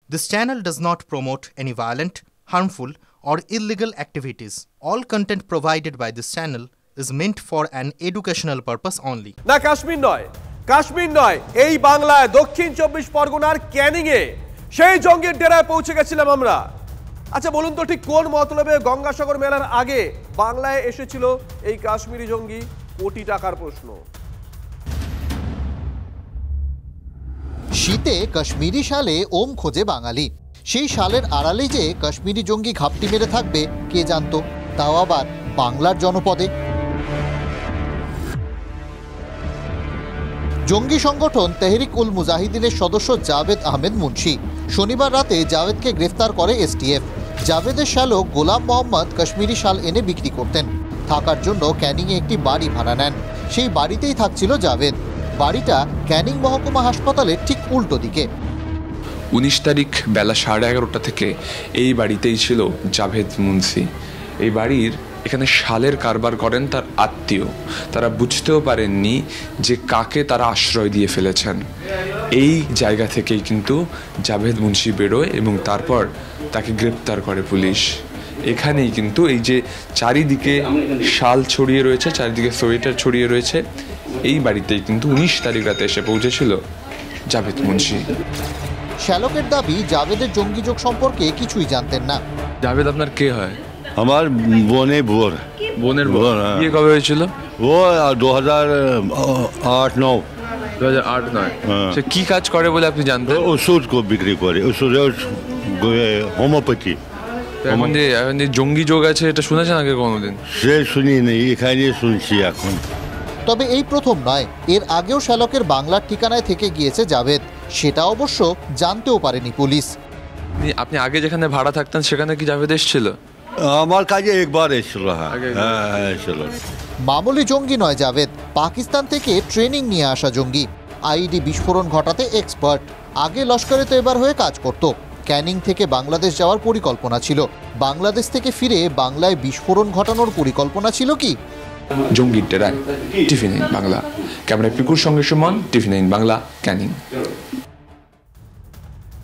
This channel does not promote any violent, harmful, or illegal activities. All content provided by this channel is meant for an educational purpose only. না কাশ্মীর নয় এই বাংলায় দক্ষিণ 24 পরগনার ক্যানিং এ সেই জঙ্গির ডেরায় পৌঁছে গেছিলাম আমরা। আচ্ছা বলুন তো ঠিক কোন মতলবে গঙ্গাসাগর মেলার আগে বাংলায় এসেছিল এই কাশ্মীরি জঙ্গি? কোটি টাকার প্রশ্ন। শীতে কাশ্মীরি শালে ওম খোঁজে বাঙালি। সেই শালের আড়ালে যে কাশ্মীরি জঙ্গি ঘাপটি মেরে থাকবে কে জানতো, তাও আবার বাংলার জনপদে। জঙ্গি সংগঠন তেহরিক উল মুজাহিদিনের সদস্য জাভেদ আহমেদ মুন্সি। শনিবার রাতে জাভেদকে গ্রেফতার করে এসটিএফ। জাভেদের শ্যালক গোলাম মোহাম্মদ কাশ্মীরি শাল এনে বিক্রি করতেন। থাকার জন্য ক্যানিংয়ে একটি বাড়ি ভাড়া নেন। সেই বাড়িতেই থাকছিল জাভেদ। বাড়িটা ক্যানিং মহকুমা হাসপাতালের ঠিক উল্টো দিকে। 19 তারিখ বেলা 11:30 থেকে এই বাড়িতেই ছিল জাভেদ মুন্সি। এই বাড়ির এখানে শালের কারবার করেন তার আত্মীয়। তারা বুঝতেও পারেননি যে কাকে তারা আশ্রয় দিয়ে ফেলেছেন। এই জায়গা থেকেই কিন্তু জাভেদ মুন্সি বেরোয় এবং তারপর তাকে গ্রেপ্তার করে পুলিশ। এখানেই কিন্তু এই যে চারিদিকে শাল ছড়িয়ে রয়েছে, চারিদিকে সোয়েটার ছড়িয়ে রয়েছে, এই বাড়িতেই কিন্তু 19 তারিখ রাতে এসে পৌঁছেছিল জাভেদ মুন্সি। শ্যালকের দাবি জাভেদের জঙ্গিযোগ সম্পর্কে কিছুই জানতেন না। জাভেদ আপনার কে হয়? আমার বোনের বোর। বোনের বোর? বিয়ে কবে হয়েছিল? ও 2008-9। 2008-9। সে কি কাজ করে বলে আপনি জানতেন? ওষুধ বিক্রি করে, ওষুধের হোমিওপ্যাথি। এখন যে জঙ্গি যোগ আছে এটা শুনেছেন আগে কোনোদিন? সে শুনি নেই, এখানে শুনছি এখন। তবে এই প্রথম নয়, এর আগেও শ্যালকের বাংলার ঠিকানায় থেকে গিয়েছে জাভেদ। সেটা অবশ্য জানতেও পারেনি পুলিশ। আপনি আগে যেখানে ভাড়া থাকতেন সেখানে কি জাভেদ এসেছিল? আমার কাছে একবার এসেছিল। হ্যাঁ এসেছিল। মামুলি জঙ্গি নয় জাভেদ, পাকিস্তান থেকে ট্রেনিং নিয়ে আসা জঙ্গি। আইডি বিস্ফোরণ ঘটাতে এক্সপার্ট। আগে লস্করে তৈবার হয়ে কাজ করত। ক্যানিং থেকে বাংলাদেশ যাওয়ার পরিকল্পনা ছিল। বাংলাদেশ থেকে ফিরে বাংলায় বিস্ফোরণ ঘটানোর পরিকল্পনা ছিল কি? জঙ্গির ডেরায় TV9 বাংলা। ক্যামেরায় পিকুর সঙ্গে সুমন, TV9 বাংলা, ক্যানিং।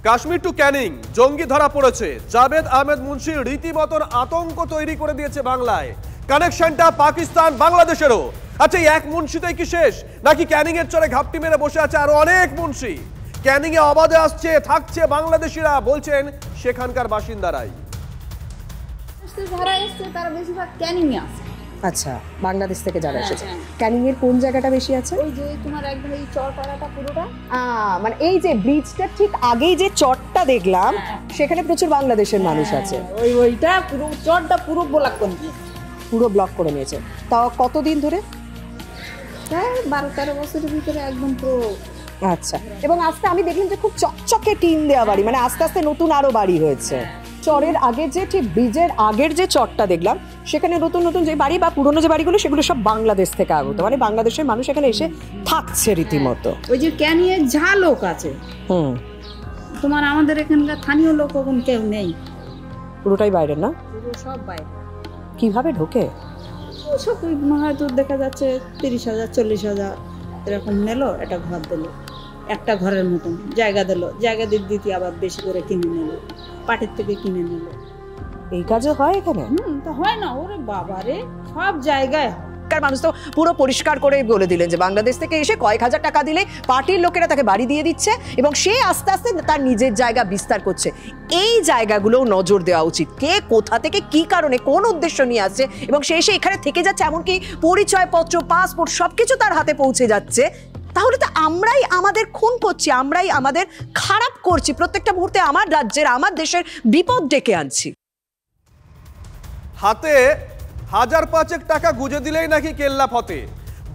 কাশ্মীর টু ক্যানিং জঙ্গি ধরা পড়েছে। জাভেদ আহমেদ মুন্সি রীতিমতন আতঙ্ক তৈরি করে দিয়েছে বাংলায়। কানেকশনটা পাকিস্তান বাংলাদেশেরও। আচ্ছা এক মুন্সিতেই কি শেষ, নাকি ক্যানিং এর চরে ঘাপটি মেরে বসে আছে আরো অনেক মুন্সি? ক্যানিং এ অবাধে আসছে থাকছে বাংলাদেশিরা, বলছেন সেখানকার বাসিন্দারাই। তারা বেশিরভাগ ক্যানিং এ আছে। আচ্ছা, বাংলাদেশ থেকে যারা এসেছে। ক্যানিং এর কোন জায়গাটা বেশি আছে? ওই যে তোমার একদম এই চরপাড়াটা পুরোটা, মানে এই যে ব্রিজটা ঠিক আগেই যে চরটা দেখলাম সেখানে প্রচুর বাংলাদেশের মানুষ আছে। ওইটা পুরো চরটা পুরো ব্লক করে নিয়েছে। পুরো ব্লক করে নিয়েছে। তাও কতদিন ধরে? প্রায় 12-13 বছরের ভিতরে একদম পুরো। আচ্ছা, এবং আস্তে আমি দেখলাম যে খুব চকচকে টিন দেওয়া বাড়ি, মানে আস্তে আস্তে নতুন আরো বাড়ি হয়েছে। চরের আগের যে ঠিক ব্রিজের আগের যে চরটা দেখলাম সেখানে নতুন নতুন যে বাড়ি বা পুরনো যে বাড়িগুলো সেগুলো সব বাংলাদেশ থেকে আগত, মানে বাংলাদেশের মানুষ এখানে এসে থাকছে রীতিমতো। ওই যে ক্যানিংয়ে যা লোক আছে তোমার আমাদের এখানকার স্থানীয় লোক এখন কেউ নেই, পুরোটাই বাইরে না? পুরো সব বাইরে। কিভাবে ঢোকে? সব হয়তো দেখা যাচ্ছে 30,000 40,000 এরকম নিল, একটা ঘর দিল, একটা ঘরের মতন জায়গা দিল, জায়গা দিতে আবার বেশি করে কিনে নিল, পাটের থেকে কিনে নিল। এই কাজও হয় এখানে? তা হয় না? ওরে বাবারে, সব জায়গায় মানুষ তো পুরো পরিষ্কার করে বলে দিলেন যে বাংলাদেশ থেকে এসে কয়েক হাজার টাকা দিলে পার্টির লোকেরা তাকে বাড়ি দিয়ে দিচ্ছে এবং সে আস্তে আস্তে তার নিজের জায়গা বিস্তার করছে। এই জায়গাগুলোও নজর দেওয়া উচিত। কে কোথা থেকে কি কারণে কোন উদ্দেশ্য নিয়ে আসছে এবং সে এসে এখানে থেকে যাচ্ছে, এমনকি পরিচয়পত্র পাসপোর্ট সবকিছু তার হাতে পৌঁছে যাচ্ছে। তাহলে তো আমরাই আমাদের খুন করছি, আমরাই আমাদের খারাপ করছি, প্রত্যেকটা মুহূর্তে আমার রাজ্যের আমার দেশের বিপদ ডেকে আনছি। হাতে 1000-5 টাকা গুজে দিলেই নাকি কেল্লা ফতে।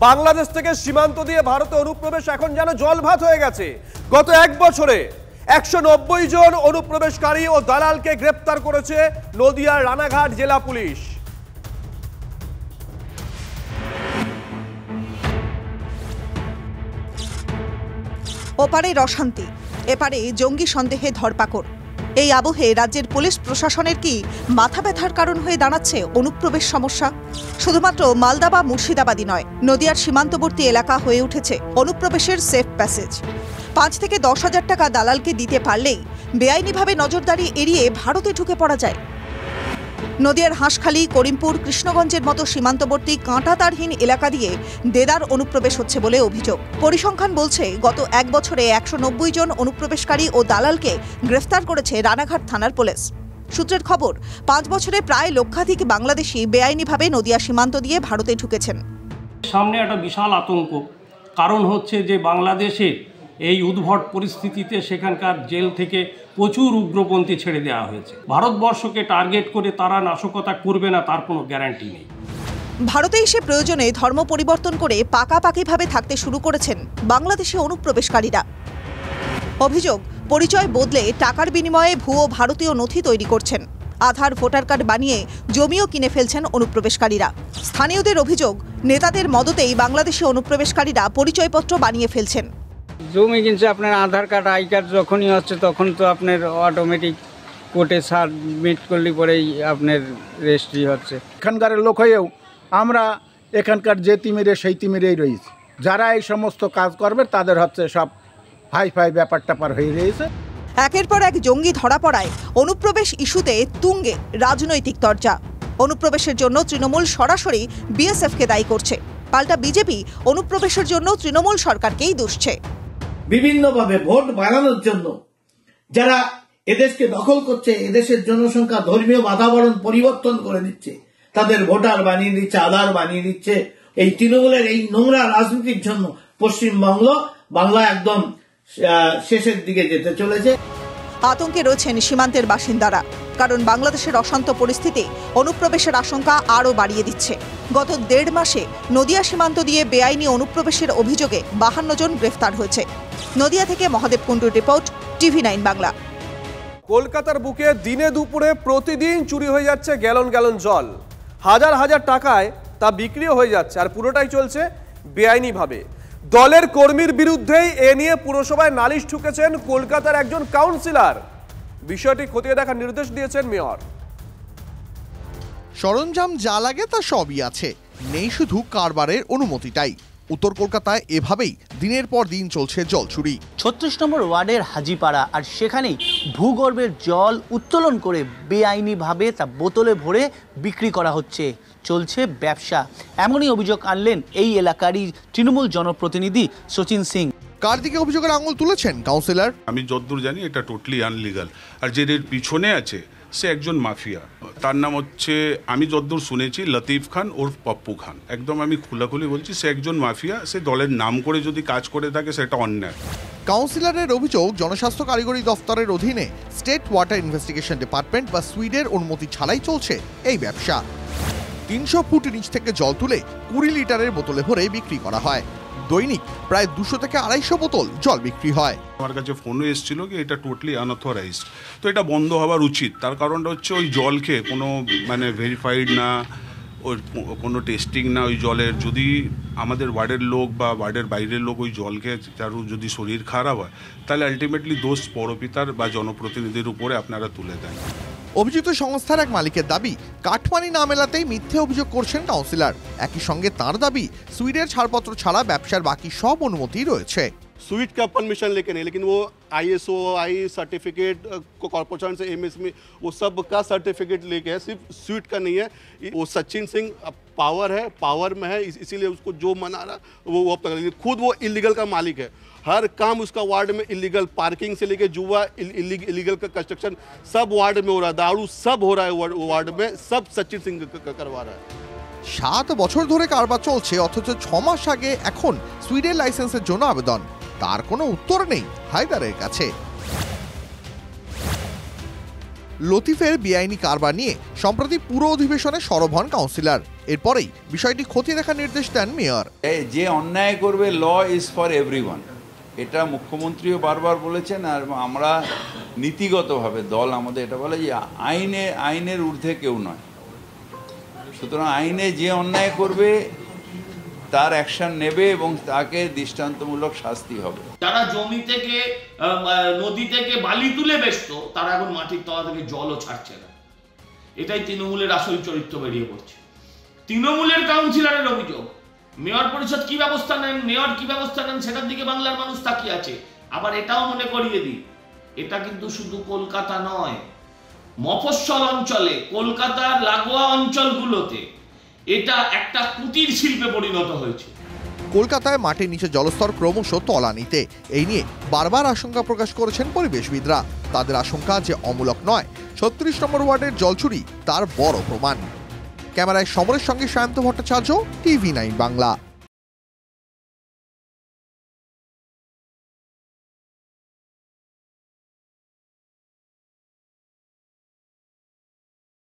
বাংলাদেশ থেকে সীমান্ত দিয়ে ভারতে অনুপ্রবেশ এখন যেন জলভাত হয়ে গেছে। গত 1 বছরে 190 জন অনুপ্রবেশকারী ও দালালকে গ্রেপ্তার করেছে নদিয়ার রানাঘাট জেলা পুলিশ। ওপারে অশান্তি, এপারে জঙ্গি সন্দেহে ধরপাকড়। এই আবহে রাজ্যের পুলিশ প্রশাসনের কি মাথা ব্যথার কারণ হয়ে দাঁড়াচ্ছে অনুপ্রবেশ সমস্যা? শুধুমাত্র মালদা বা মুর্শিদাবাদই নয়, নদিয়ার সীমান্তবর্তী এলাকা হয়ে উঠেছে অনুপ্রবেশের সেফ প্যাসেজ। 5 থেকে 10,000 টাকা দালালকে দিতে পারলেই বেআইনিভাবে নজরদারি এড়িয়ে ভারতে ঢুকে পড়া যায়? নদিয়ার হাঁসখালি, করিমপুর, কৃষ্ণগঞ্জের মতো সীমান্তবর্তী কাঁটাতারহীন এলাকা দিয়ে দেদার অনুপ্রবেশ হচ্ছে বলে অভিযোগ। পরিসংখ্যান বলছে গত 1 বছরে 190 জন অনুপ্রবেশকারী ও দালালকে গ্রেফতার করেছে রানাঘাট থানার পুলিশ। সূত্রের খবর, 5 বছরে প্রায় লক্ষাধিক বাংলাদেশি বেআইনিভাবে নদিয়া সীমান্ত দিয়ে ভারতে ঢুকেছেন। সামনে একটা বিশাল আতঙ্ক, কারণ হচ্ছে যে বাংলাদেশে এই উদ্ভট পরিস্থিতিতে সেখানকার জেল থেকে প্রচুর উগ্রপন্থী ছেড়ে দেওয়া হয়েছে। ভারতবর্ষকে টার্গেট করে তারা নাশকতা করবে না তার কোনো গ্যারান্টি নেই। ভারতে এসে প্রয়োজনে ধর্ম পরিবর্তন করে পাকাপাকিভাবে থাকতে শুরু করেছেন বাংলাদেশে অনুপ্রবেশকারীরা। অভিযোগ, পরিচয় বদলে টাকার বিনিময়ে ভুয়ো ভারতীয় নথি তৈরি করছেন। আধার, ভোটার কার্ড বানিয়ে জমিও কিনে ফেলছেন অনুপ্রবেশকারীরা। স্থানীয়দের অভিযোগ, নেতাদের মদতেই বাংলাদেশি অনুপ্রবেশকারীরা পরিচয়পত্র বানিয়ে ফেলছেন। জমি কিনছে, আপনার আধার কার্ড, আই কার্ড যখনই হচ্ছে তখন তো আপনার অটোমেটিক কোর্টে সাবমিট করলে পরেই আপনার রেজিস্ট্রি হচ্ছে। এখানকার লোক হয়েও আমরা এখানকার যে তিমিরে সেই তিমিরেই রয়েছি। যারা এই সমস্ত কাজ করবে তাদের হচ্ছে সব হাই ফাই ব্যাপার ট্যাপার হয়ে রয়েছে। একের পর এক জঙ্গি ধরা পড়ায় অনুপ্রবেশ ইস্যুতে তুঙ্গে রাজনৈতিক চর্চা। অনুপ্রবেশের জন্য তৃণমূল সরাসরি বিএসএফকে দায়ী করছে, পাল্টা বিজেপি অনুপ্রবেশের জন্য তৃণমূল সরকারকেই দুষছে। বিভিন্নভাবে ভোট বাড়ানোর জন্য যারা এদেশকে দখল করছে, এদেশের জনসংখ্যা ধর্মীয় বাতাবরণ পরিবর্তন করে দিচ্ছে, তাদের ভোটার বানিয়ে দিচ্ছে, আধার বানিয়ে দিচ্ছে। এই তৃণমূলের এই নোংরা রাজনীতির জন্য বাংলা একদম শেষের দিকে যেতে চলেছে। আতঙ্কে রয়েছেন সীমান্তের বাসিন্দারা, কারণ বাংলাদেশের অশান্ত পরিস্থিতি অনুপ্রবেশের আশঙ্কা আরও বাড়িয়ে দিচ্ছে। গত 1.5 মাসে নদিয়া সীমান্ত দিয়ে বেআইনি অনুপ্রবেশের অভিযোগে 52 জন গ্রেফতার হয়েছে। নদিয়া থেকে মহাদেব কুণ্ডুর রিপোর্ট, TV9 বাংলা। কলকাতার বুকে দিনে দুপুরে প্রতিদিন চুরি হয়ে যাচ্ছে গ্যালন গ্যালন জল। হাজার হাজার টাকায় তা বিক্রিও হয়ে যাচ্ছে, আর পুরোটাই চলছে বেআইনিভাবে। দলের কর্মীর বিরুদ্ধেই এ নিয়ে পুরসভায় নালিশ ঠুকেছেন কলকাতার একজন কাউন্সিলর। বিষয়টি খতিয়ে দেখার নির্দেশ দিয়েছেন মেয়র। সরঞ্জাম যা লাগে তা সবই আছে, নেই শুধু কারবারের অনুমতিটাই। উত্তর কলকাতায় এভাবেই দিনের পর দিন চলছে জল চুরি। 36 নম্বর ওয়ার্ডের হাজিপাড়া, আর সেখানেই ভূগর্ভের জল উত্তোলন করে বেআইনিভাবে তা বোতলে ভরে বিক্রি করা হচ্ছে, চলছে ব্যবসা। এমনই অভিযোগ আনলেন এই এলাকারই তৃণমূল জনপ্রতিনিধি সচিন সিং। কার দিকে অভিযোগের আঙুল তুলেছেন কাউন্সিলর? আমি যতদূর জানি এটা টোটালি আনলিগাল, আর যে এর পিছনে আছে সে একজন মাফিয়া। তার নাম হচ্ছে, আমি যতদূর শুনেছি, লতিফ খান ওরফ পপ্পু খান। একদম আমি খোলাখুলি বলছি, সে একজন মাফিয়া। সে দলের নাম করে যদি কাজ করে থাকে সেটা অন্যায়। কাউন্সিলরের অভিযোগ, জনস্বাস্থ্য কারিগরি দফতরের অধীনে স্টেট ওয়াটার ইনভেস্টিগেশন ডিপার্টমেন্ট বা সুইডের অনুমতি ছাড়াই চলছে এই ব্যবসা। 300 ফুট নিচ থেকে জল তুলে 20 লিটারের বোতলে ভরে বিক্রি করা হয়। দৈনিক প্রায় 200 থেকে 250 বোতল জল বিক্রি হয়। আমার কাছে ফোনও এসেছিল কি এটা টোটালি আনঅথরাইজড, তো এটা বন্ধ হওয়ার উচিত। তার কারণটা হচ্ছে ওই জলকে কোনো ভেরিফাইড না, ওই কোনো টেস্টিং না ওই জলের। যদি আমাদের ওয়ার্ডের লোক বা ওয়ার্ডের বাইরের লোক ওই জলকে কারো যদি শরীর খারাপ হয়, তাহলে আলটিমেটলি দোষ পৌরপিতার বা জনপ্রতিনিধির উপরে আপনারা তুলে দেন। অভিযুক্ত সংস্থার এক মালিকের দাবি, কাটমানি না মেলাতেই মিথ্যে অভিযোগ করছেন কাউন্সিলর। একই সঙ্গে তার দাবি, সুইডের ছাড়পত্র ছাড়া ব্যবসার বাকি সব অনুমতি রয়েছে। स्वीट का परमिशन लेके नहीं, लेकिन वो ISO आई सर्टिफिकेट कॉर्पोरेशन से MSME वो सब का सर्टिफिकेट लेके है, सिर्फ स्वीट का नहीं है। वो सचिन सिंह पावर में है, इसीलिए उसको जो मना रहा वो अब तक, लेकिन खुद वो इलीगल का मालिक है। हर काम उसका वार्ड में इलीगल, पार्किंग से लेके जुआ, इलीगल का कंस्ट्रक्शन सब वार्ड में हो रहा है, दारू सब हो रहा है वार्ड में, सब सचिन सिंह करवा रहा है। 7 বছর ধরে কারবার চলছে, অথচ 6 মাস আগে এখন সুইডের লাইসেন্সের জন্য আবেদন। তার কোনো উত্তর নেই হায়দারের কাছে। লতিফের বেআইনি কারবার নিয়ে সম্প্রতি পুরো অধিবেশনে সরব হন কাউন্সিলর। এরপরেই বিষয়টি খতিয়ে দেখার নির্দেশ দেন মেয়র। যে অন্যায় করবে, ল ইজ ফর এভরিওয়ান, এটা মুখ্যমন্ত্রীও বারবার বলেছেন। আর আমরা নীতিগতভাবে দল আমাদের এটা বলে যে আইনের ঊর্ধ্বে কেউ নয়। সুতরাং আইনে যে অন্যায় করবে তার অ্যাকশন নেবে এবং তাকে দৃষ্টান্তমূলক শাস্তি হবে। যারা জমি থেকে নদী থেকে বালি তুলে বেচতো, তারা এখন মাটির তলা থেকে জলও ছাড়ছে না। এটাই তৃণমূলের আসল চরিত্র বেরিয়ে পড়ছে। তৃণমূলের কাউন্সিলরের অভিযোগ, মেয়র পরিষদ কি ব্যবস্থা নেন, মেয়র কি ব্যবস্থা নেন, সেটার দিকে বাংলার মানুষ তাকিয়ে আছে। আবার এটাও মনে করিয়ে দিই, এটা কিন্তু শুধু কলকাতা নয়, মফস্বল অঞ্চলে, কলকাতার লাগোয়া অঞ্চলগুলোতে এটা একটা কুটির শিল্পে পরিণত হয়েছে। কলকাতায় মাটির নিচে জলস্তর ক্রমশ তলানিতে, এই নিয়ে বারবার আশঙ্কা প্রকাশ করেছেন পরিবেশবিদরা। তাদের আশঙ্কা যে অমূলক নয়, ৩৬ নম্বর ওয়ার্ডের জলচুরি তার বড় প্রমাণ। ক্যামেরায় সমরের সঙ্গে সায়ন্ত ভট্টাচার্য, TV9 বাংলা।